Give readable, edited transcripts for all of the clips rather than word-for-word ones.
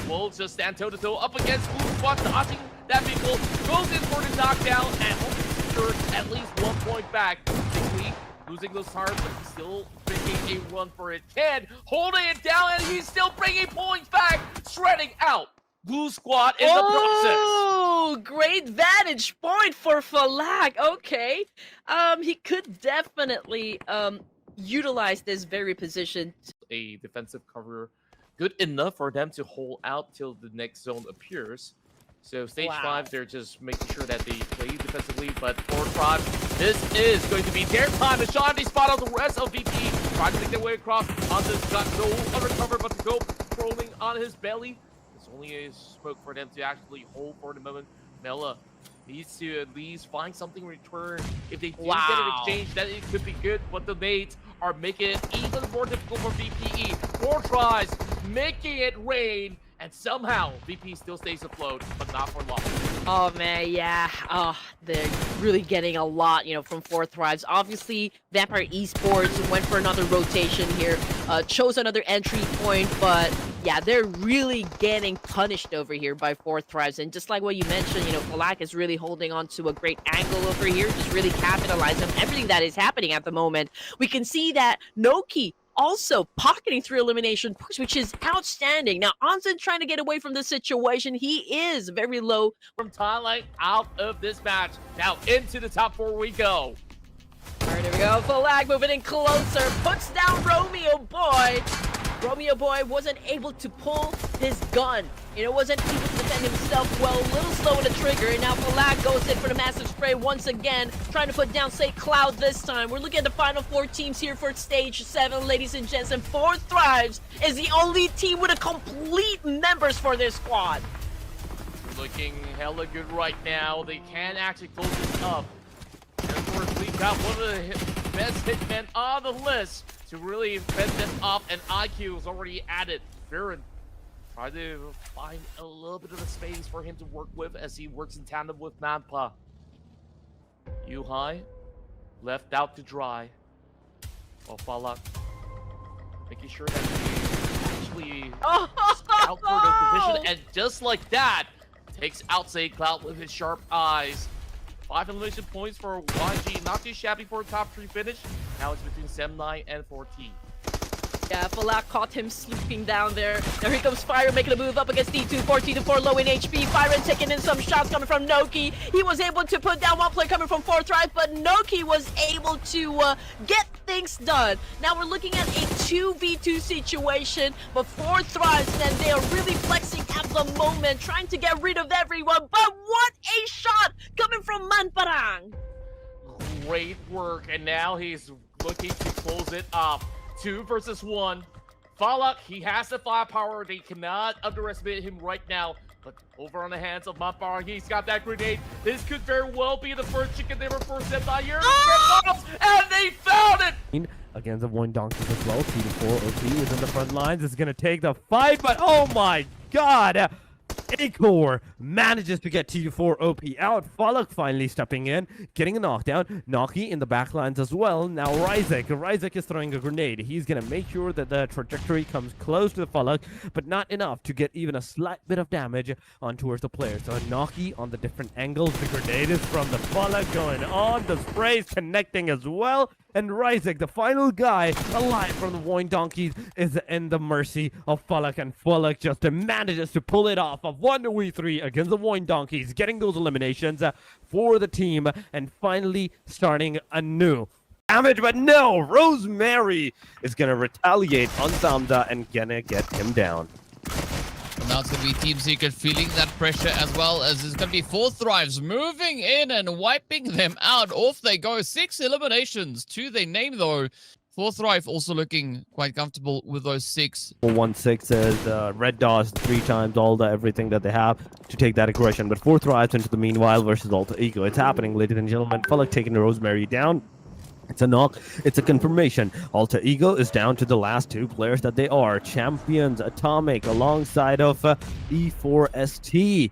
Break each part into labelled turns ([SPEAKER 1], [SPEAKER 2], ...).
[SPEAKER 1] will just stand toe-to-toe up against Blue Squad, dodging that vehicle, goes in for the knockdown, and hoping to secure at least 1 point back. Quickly losing those tires, but he's still making a run for it. Ken holding it down, and he's still bringing points back, shredding out Blue Squad in the process.
[SPEAKER 2] Oh, great vantage point for Falak. Okay. He could definitely utilize this very position.
[SPEAKER 1] A defensive cover good enough for them to hold out till the next zone appears. So stage 5, they're just making sure that they play defensively, but 4THRIVES, this is going to be their time to shine. They spot out the rest of VP, trying to make their way across. Hansa's got no undercover but to go rolling on his belly. It's only a smoke for them to actually hold for the moment. Mela needs to at least find something in return. If they do get an exchange, then it could be good, but the mates are making it even more difficult for VPE. 4THRIVES making it rain, and somehow VP still stays afloat, but not for long.
[SPEAKER 2] Oh man, yeah. Oh, they're really getting a lot, you know, from 4THRIVES. Obviously, Vampire Esports went for another rotation here, chose another entry point, but yeah, they're really getting punished over here by 4THRIVES. And just like what you mentioned, you know, FALAK is really holding on to a great angle over here, just really capitalizing on everything that is happening at the moment. We can see that Noki also pocketing 3 elimination points, which is outstanding. Now, Onsen trying to get away from this situation. He is very low.
[SPEAKER 1] From Thailand out of this match. Now into the top 4 we go.
[SPEAKER 2] All right, here we go. FALAK moving in closer. Puts down Romeo Boy. Romeo Boy wasn't able to pull his gun. You know, wasn't able to defend himself well. A little slow with the trigger. And now FALAK goes in for the massive spray once again. Trying to put down, say, Cloud this time. We're looking at the final 4 teams here for stage 7, ladies and gents. And 4THRIVES is the only team with a complete members for their squad.
[SPEAKER 1] Looking hella good right now. They can actually close this up. And of course, we've got one of the best hitmen on the list to really fend them off, and IQ is already added. Baron try to find a little bit of a space for him to work with as he works in tandem with Manpa. Yuhai left out to dry. While FALAK making sure that he actually scout for the position, and just like that, takes out Say Cloud with his sharp eyes. 5 elimination points for YG. Not too shabby for a top 3 finish. Now it's between Sem9 and 4T.
[SPEAKER 2] Yeah, FALAK caught him sleeping down there. Now here comes Fire making a move up against D2. 4T4 low in HP. Fire taking in some shots coming from Noki. He was able to put down one play coming from 4THRIVES, but Noki was able to get things done. Now we're looking at a 2v2 situation, but 4THRIVES, and they are really flexing at the moment, trying to get rid of everyone. But what a shot coming from Manparang!
[SPEAKER 1] Great work, and now he's looking to close it up. 2 versus 1. FALAK, he has the firepower. They cannot underestimate him right now. But over on the hands of Manparang, he's got that grenade. This could very well be the first chicken dinner for Sem9 here. And they found it!
[SPEAKER 3] Against the one donkeys as well. T4 OP is in the front lines. It's gonna take the fight, but oh my god! Acor manages to get T4 OP out. FALAK finally stepping in, getting a knockdown. Naki in the back lines as well. Now Ryzik is throwing a grenade. He's gonna make sure that the trajectory comes close to the FALAK, but not enough to get even a slight bit of damage on towards the player. So Naki on the different angles. The grenade is from the FALAK going on. The spray is connecting as well. And Ryzik, the final guy alive from the Voin Donkeys, is in the mercy of FALAK, and FALAK just manages to pull it off of 1v3 against the Voin Donkeys, getting those eliminations for the team, and finally starting anew. Damage, but no! Rosemary is gonna retaliate on Samda and gonna get him down.
[SPEAKER 4] Now it's going to be Team Secret feeling that pressure, as well as it's going to be 4THRIVES moving in and wiping them out. Off they go. 6 eliminations to their name, though. 4THRIVES also looking quite comfortable with those 6.
[SPEAKER 3] 1-6 is red dots 3 times everything that they have to take that aggression. But 4THRIVES into the meanwhile versus Alter Ego. It's happening, ladies and gentlemen. FALAK taking Rosemary down. It's a knock. It's a confirmation. Alter Ego is down to the last 2 players that they are. Champions Atomic alongside of E4ST.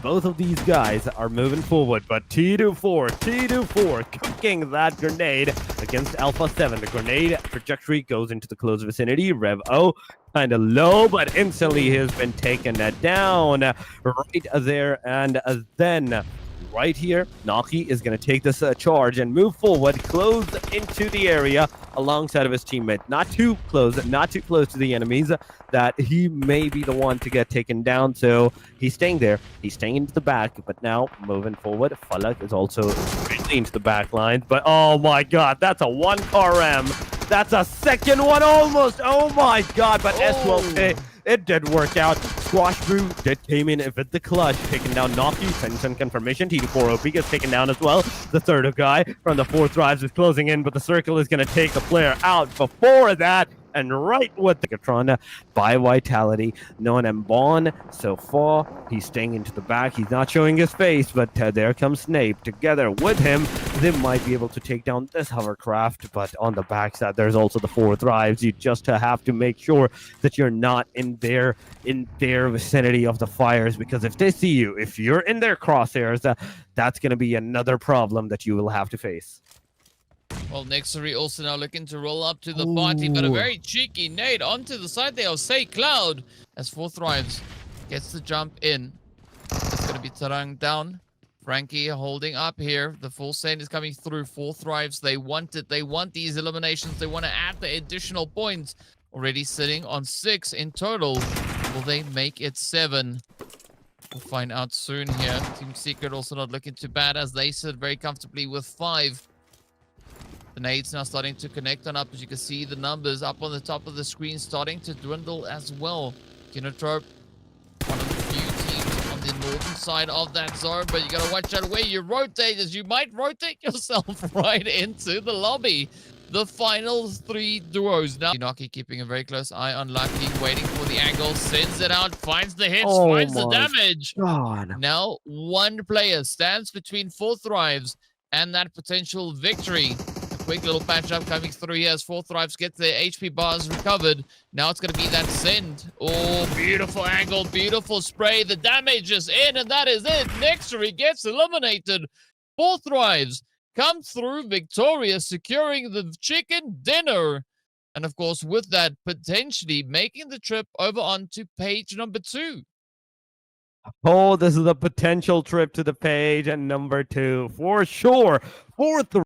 [SPEAKER 3] Both of these guys are moving forward, but T24 cooking that grenade against Alpha 7. The grenade trajectory goes into the close vicinity. Rev O kind of low, but instantly he has been taken down right there. And then right here, Naki is going to take this charge and move forward, close into the area alongside of his teammate. Not too close to the enemies that he may be the one to get taken down. So he's staying there. He's staying into the back, but now moving forward, FALAK is also really into the back lines. But oh my god, that's a 1-car-M. That's a second one almost. Oh my god, but S12, it did work out. Squash Brew did came in with the clutch, taking down Naki. Send confirmation. T24 OP gets taken down as well. The third guy from the 4THRIVES is closing in, but the circle is going to take the player out before that. And right with the Katron by Vitality, known Mbon so far. He's staying into the back. He's not showing his face, but there comes Snape. Together with him, they might be able to take down this hovercraft. But on the backside, there's also the 4THRIVES. You just have to make sure that you're not in their vicinity of the fires, because if they see you, if you're in their crosshairs, that's going to be another problem that you will have to face.
[SPEAKER 4] Well, Nexary also now looking to roll up to the party, but a very cheeky nade onto the side there of Say Cloud as 4THRIVES gets the jump in. It's going to be Tarang down. Frankie holding up here. The full send is coming through. 4THRIVES, they want it. They want these eliminations. They want to add the additional points. Already sitting on 6 in total. Will they make it 7? We'll find out soon here. Team Secret also not looking too bad as they sit very comfortably with 5. The nades now starting to connect on up. As you can see, the numbers up on the top of the screen starting to dwindle as well. Kinotrope, one of the few teams on the northern side of that zone, but you gotta watch out where you rotate, as you might rotate yourself right into the lobby. The final 3 duos now. Naki keeping a very close eye on Lucky, waiting for the angle, sends it out, finds the hits, finds the damage.
[SPEAKER 3] God.
[SPEAKER 4] Now 1 player stands between 4THRIVES and that potential victory. Quick little patch up coming through here as 4THRIVES get their HP bars recovered. Now it's going to be that send. Oh, beautiful angle, beautiful spray. The damage is in, and that is it. Nexary gets eliminated. 4THRIVES come through victorious, securing the chicken dinner. And of course, with that, potentially making the trip over onto page number 2.
[SPEAKER 3] Oh, this is a potential trip to the page and number 2 for sure.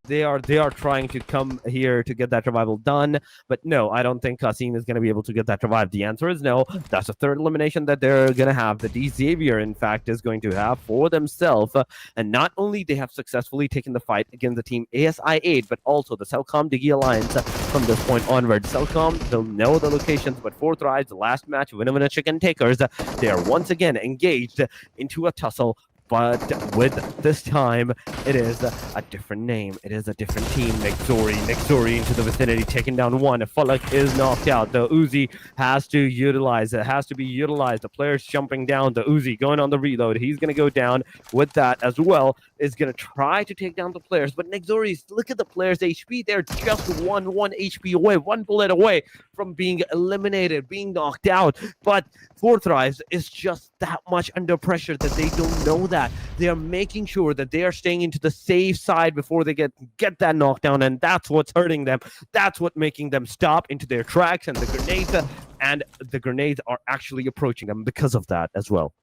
[SPEAKER 3] They are trying to come here to get that revival done, but no, I don't think Kasim is going to be able to get that revive. The answer is no. That's the 3rd elimination that they're going to have, that Xavier in fact is going to have for themselves. And not only they have successfully taken the fight against the team ASI8, but also the Cellcom Digi Alliance from this point onward. Cellcom, they'll know the locations, but 4THRIVES, the last match, winner chicken takers, they are once again engaged into a tussle. But with this time, it is a different name. It is a different team. Nexori into the vicinity, taking down 1. FALAK is knocked out. The Uzi has to utilize. It has to be utilized. The player's jumping down. The Uzi going on the reload. He's going to go down with that as well. Is going to try to take down the players. But Nexori, look at the players' HP. They're just one HP away, 1 bullet away from being eliminated, being knocked out. But 4THRIVES is just that much under pressure that they don't know that. They are making sure that they are staying into the safe side before they get that knockdown, and that's what's hurting them. That's what making them stop into their tracks, and the grenades are actually approaching them because of that as well.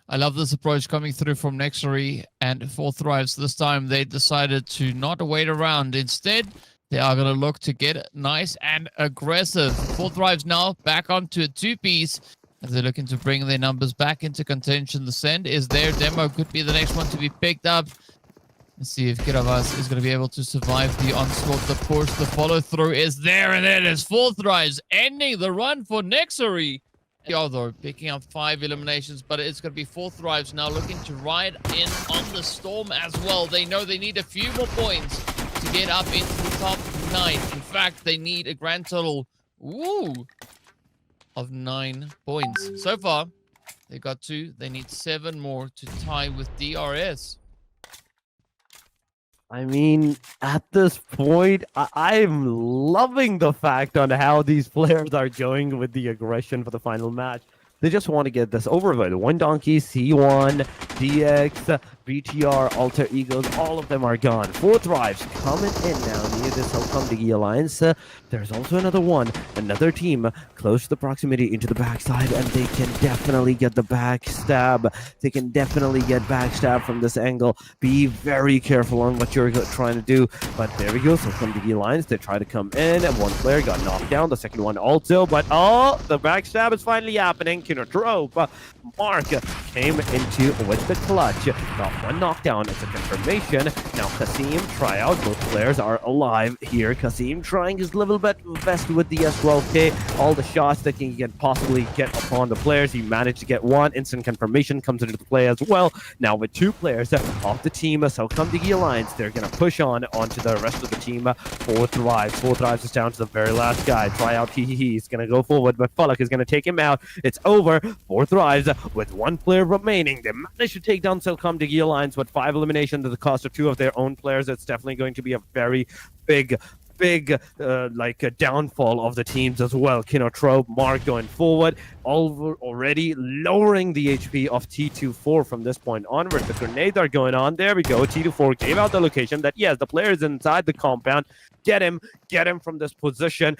[SPEAKER 4] I love this approach coming through from Nexary and 4THRIVES. This time they decided to not wait around. Instead, they are going to look to get nice and aggressive. 4THRIVES now back onto a 2-piece. As they're looking to bring their numbers back into contention. The send is there. Demo could be the next one to be picked up. Let's see if Kiravas is going to be able to survive the onslaught. Of course, the follow-through is there, and it is 4THRIVES ending the run for Nexary. Though, picking up 5 eliminations, but it's going to be 4THRIVES now looking to ride in on the storm as well. They know they need a few more points to get up into the top 9. In fact, they need a grand total of 9 points. So far, they got 2. They need 7 more to tie with DRS.
[SPEAKER 3] I mean, at this point, I'm loving the fact on how these players are going with the aggression for the final match. They just want to get this over with. One Donkey, C1, DX, BTR, Alter Egos, all of them are gone. 4THRIVES coming in now near this Helcom Digi Alliance. There's also another team close to the proximity into the backside, and they can definitely get the backstab. They can definitely get backstab from this angle. Be very careful on what you're trying to do. But there we go. So Helcom Digi Alliance, they try to come in, and one player got knocked down. The second one also, but the backstab is finally happening. Kinotrope, Mark came into with the clutch. Got one knockdown. It's a confirmation. Now Kasim try out. Both players are alive here. Kasim trying his level best with the S12K. All the shots that he can possibly get upon the players. He managed to get one. Instant confirmation comes into the play as well. Now with two players off the team, so come Digi Alliance, they're gonna push onto the rest of the team. 4THRIVES. 4THRIVES is down to the very last guy. Try out he's gonna go forward, but FALAK is gonna take him out. It's over. 4THRIVES with one player remaining. They managed to take down Silcom Digi Alliance with 5 eliminations at the cost of 2 of their own players. It's definitely going to be a very big a downfall of the teams as well. Kinotrope, Mark going forward, already lowering the HP of T24 from this point onward. The grenades are going on. There we go. T24 gave out the location that yes, the player is inside the compound. Get him from this position.